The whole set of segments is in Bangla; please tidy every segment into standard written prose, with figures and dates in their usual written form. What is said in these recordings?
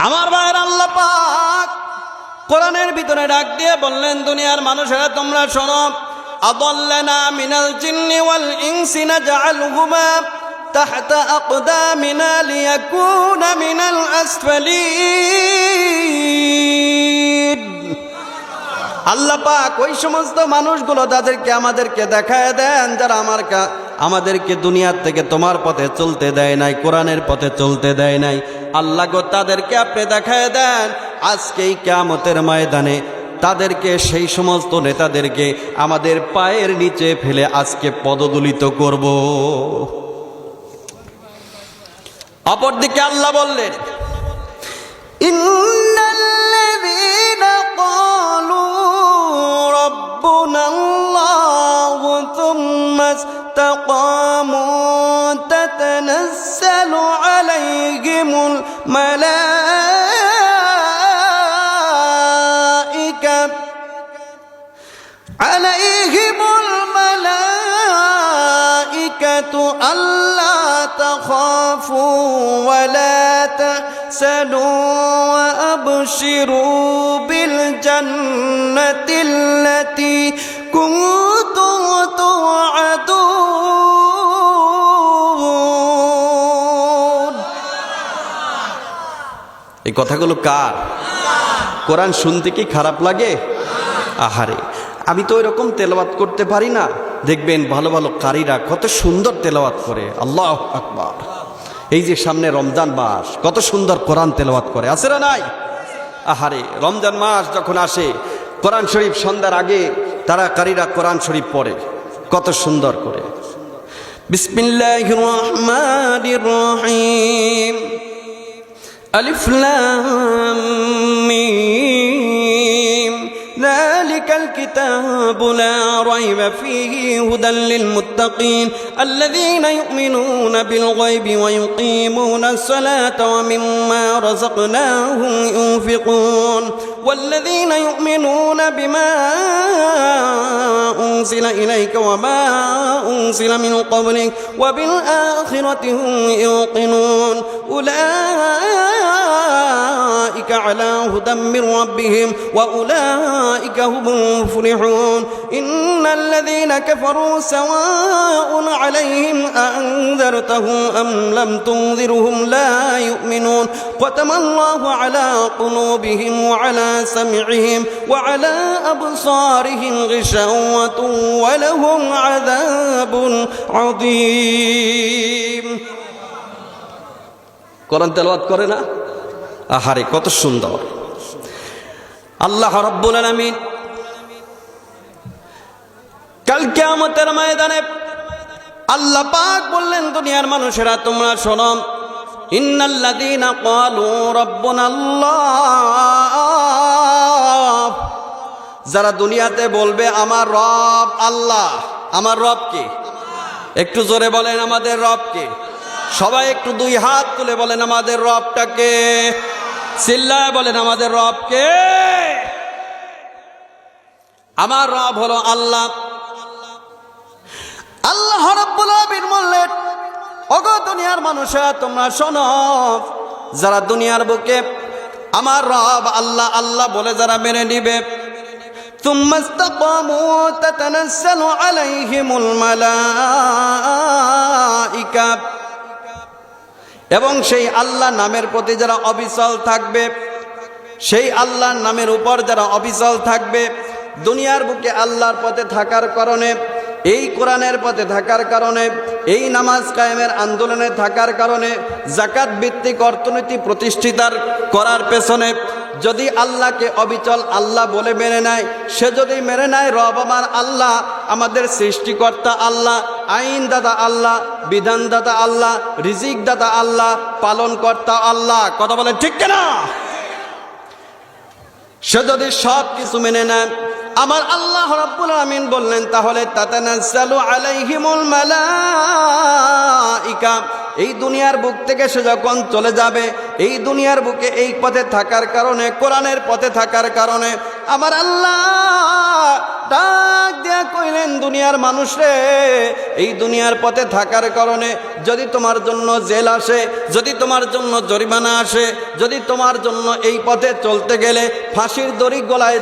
আমার ভাইয়ের আল্লাহ পাক কোরআনের ভিতরে ডাক দিয়ে বললেন, দুনিয়ার মানুষেরা তোমরা শোনো, আদাল্লানা মিনাল জিন্নি ওয়াল ইনসি নাজআলহুমা তাহতা আকদামিনা লিয়াকুনা মিনাল আসফালিন। আল্লাহ পাক ওই সমস্ত মানুষগুলো তাদেরকে আমাদেরকে দেখায় দেন যারা আমাদেরকে দুনিয়ার থেকে তোমার পথে চলতে দেয় নাই, কোরআনের পথে চলতে দেয় নাই। আল্লাহ গো তাদেরকে আপনি দেখায় দেন আজকেই কিয়ামতের ময়দানে তাদেরকে, সেই সমস্ত নেতাদেরকে আমাদের পায়ের নিচে ফেলে আজকে পদদলিত করব। অপরদিকে আল্লাহ বললেন, ইন্নাল্লাযীনা ক্বালু রাব্বুনাল্লাহু থুম্মা ইসতাকামু তাতানাজ্জালু আলাইহিমুল মালাইকাতু আল্লা তাখাফু ওয়া লা তাহসানু ওয়া আবশিরু বিল জান্নাতিল্লাতী কুনতুম তুআদুন। এই কথাগুলো কার? কোরআন শুনতে কি খারাপ লাগে? আহারে, আমি তো এরকম তেলাওয়াত করতে পারি না। দেখবেন ভালো ভালো কারীরা কত সুন্দর তেলাওয়াত করে। আল্লাহু আকবার। এই যে সামনে রমজান মাস, কত সুন্দর কোরআন তেলাওয়াত করে, আছে না নাই? আহারে, রমজান মাস যখন আসে কোরআন শরীফ সন্ধ্যার আগে তারা কারীরা কোরআন শরীফ পড়ে কত সুন্দর করে। বিসমিল্লাহির রহমানির রহিম, আলিফ লাম মিম, যালিকাল কিতাবু লা রাইবা ফীহি হুদাল লিল মুত্তাকিন আল্লাযীনা ইউমিনুনা বিল গায়বি ওয়া ইউকিমুনাস সালাতা ওয়া মিম্মা রাযাকনাহুম ইউনফিকুন ওয়াল্লাযীনা ইউমিনুনা বিমা উনজিলা ইলাইকা ওয়া মা উনজিলা মিন ক্বাবলিক ওয়া বিল আখিরাতি হুম ইউকিনুন উলাইকা আলা হুদাম মির রাব্বিহিম ওয়া উলাইকা হুমুল মুফলিহুন। ইন্নাল্লাযীনা কাফারু সাওয়াউন আলাইহিম আনযারতাহুম আম লাম তুনযিরহুম লা ইউমিনুন খাতামাল্লাহু আলা কুলুবিহিম ওয়া আলা সাম'ইহিম ওয়া আলা আবসারিহিম গিশাওয়াতুন ওয়া লাহুম আযাবুন আযীম। কোরআন তেলাওয়াত করে না? আহারে, কত সুন্দর। আল্লাহ রাব্বুল আলামিন কাল কিয়ামতের ময়দানে আল্লাহ পাক বললেন, দুনিয়ার মানুষেরা তোমরা শোনো, ইন্নাল্লাযীনা ক্বালু রাব্বুনাল্লাহ, যারা দুনিয়াতে বলবে আমার রব আল্লাহ। আমার রব কে? একটু জোরে বলেন, আমাদের রব কে? সবাই একটু দুই হাত তুলে বলেন, আমাদের রবটাকে। চিল্লায় বলেন, আমাদের রব কে? আমার রব হলো আল্লাহ। আল্লাহ রাব্বুল আলামিন বললেন, ওগো দুনিয়ার মানুষেরা তোমরা শোনো, যারা দুনিয়ার বুকে আমার রব আল্লাহ আল্লাহ বলে যারা মেনে নিবে, থুম্মা ইসতাকামু তাতানাজ্জালু আলাইহিমুল মালাইকা, এবং সেই আল্লাহ নামের প্রতি যারা অবিচল থাকবে, সেই আল্লাহর নামের উপর যারা অবিচল থাকবে, দুনিয়ার বুকে আল্লাহর পথে থাকার কারণে, এই কোরআনের পথে থাকার কারণে, এই নামাজ কায়েমের আন্দোলনে থাকার কারণে, যাকাত ভিত্তিক অর্থনীতি প্রতিষ্ঠিতার করার পেছনে যদি আল্লাহকে অবিচল আল্লাহ বলে মেনে নেয়, সে যদি মেনে নেয় রব আমার আল্লাহ, আমাদের সৃষ্টিকর্তা আল্লাহ, আইনদাতা আল্লাহ, বিধানদাতা আল্লাহ, রিজিকদাতা আল্লাহ, পালনকর্তা আল্লাহ, কথা বলেন ঠিক কিনা? সে যদি সব কিছু মেনে নেয়, আমার আল্লাহ রাব্বুল আলামিন বললেন, তাহলে তাতানাজ্জালু আলাইহিমুল মালাইকা, এই দুনিয়ার বুক থেকে সে যখন চলে যাবে, এই দুনিয়ার বুকে এই পথে থাকার কারণে, কোরআনের পথে থাকার কারণে, আমার আল্লাহ ডাক দিয়া কইলেন, দুনিয়ার মানুষ রে, এই দুনিয়ার পথে থাকার কারণে যদি তোমার জন্য জেল আসে, যদি তোমার জন্য জরিমানা আসে, যদি তোমার জন্য এই পথে চলতে গেলে ফাঁসির দড়ি গলায়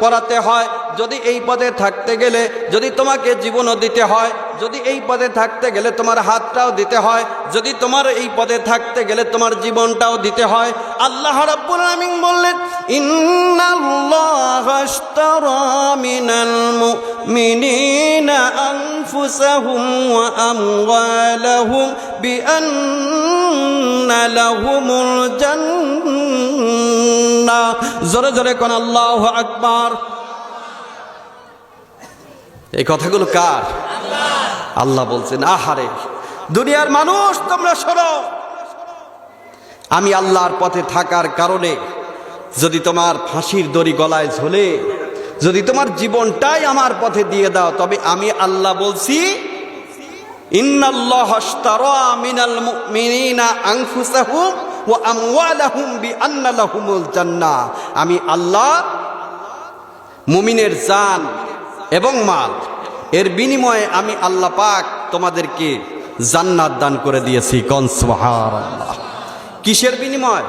পরাতে হয়, যদি এই পথে থাকতে গেলে যদি তোমাকে জীবনও দিতে হয়, যদি এই পথে থাকতে গেলে তোমার হাতটাও দিতে হয়, যদি তোমার এই পথে থাকতে গেলে তোমার জীবনটাও দিতে হয়, আল্লাহ রাব্বুল আলামিন বললেন, ইন্নাল্লাহা আশতারা মিনাল মুমিনিনা আনফুসাহুম ওয়া আমওয়ালাহুম বিআন্না লাহুমুল জান্নাহ। জোরে জোরে কোন আল্লাহু আকবার। এই কথাগুলো কার? আল্লাহ বলছেন, আহারে দুনিয়ার মানুষ তোমরা শোনো, আমি আল্লাহর পথে থাকার কারণে যদি তোমার ফাঁসির দড়ি গলায় ঝোলে, যদি তোমার জীবনটাই আমার পথে দিয়ে দাও, তবে আমি আল্লাহ বলছি, ইন্নাল্লাহা আশতারা মিনাল মুমিনিনা আনফুসাহুম ওয়া আমওয়ালাহুম বিআন্না লাহুমুল জান্নাহ। আমি আল্লাহ মুমিনের জান এবং মাল এর বিনিময়ে আমি আল্লাহ পাক তোমাদেরকে জান্নাত দান করে দিয়েছি। কোন সুবহানাল্লাহ। কিসের বিনিময়?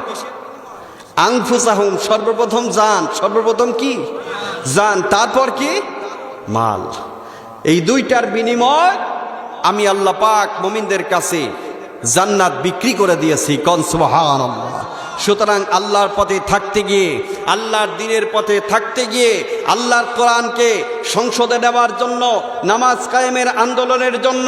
আনফুসাহুম, সর্বপ্রথম জান, সর্বপ্রথম কি? জান, তারপর কি? মাল। এই দুইটার বিনিময় আমি আল্লাহ পাক মুমিনদের কাছে জান্নাত বিক্রি করে দিয়েছি। কোন সুবহানাল্লাহ। সুতরাং আল্লাহর পথে থাকতে গিয়ে, আল্লাহর দ্বীনের পথে থাকতে গিয়ে, আল্লাহর কোরআনকে সংসদে নেওয়ার জন্য, নামাজ কায়েমের আন্দোলনের জন্য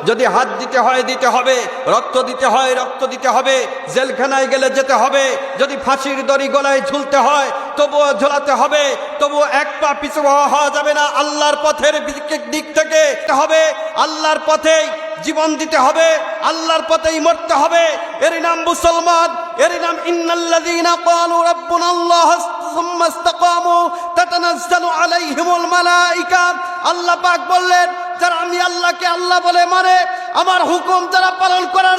যদি হাত দিতে হয় দিতে হবে, রক্ত দিতে হয় রক্ত দিতে হবে, জেলখানায় গেলে যেতে হবে, যদি ফাঁসির দড়ি গলায় ঝুলতে হয় তবুও ঝোলাতে হবে, তবুও এক পা পিছু হওয়া যাবে না। আল্লাহর পথের দিক থেকে হবে, আল্লাহর পথেই জীবন দিতে হবে, আল্লাহর পথেই মরতে হবে। এর নাম মুসলমান, এর নাম ইন্নাল্লাযীনা ক্বালু রাব্বুনাল্লাহ সুম্মা ইসতাকামু তাতানাজ্জালু আলাইহিমুল মালায়েকা। আল্লাহ পাক বললেন, যারা আমি আল্লাহকে আল্লাহ বলে মানে, আমার হুকুম যারা পালন করার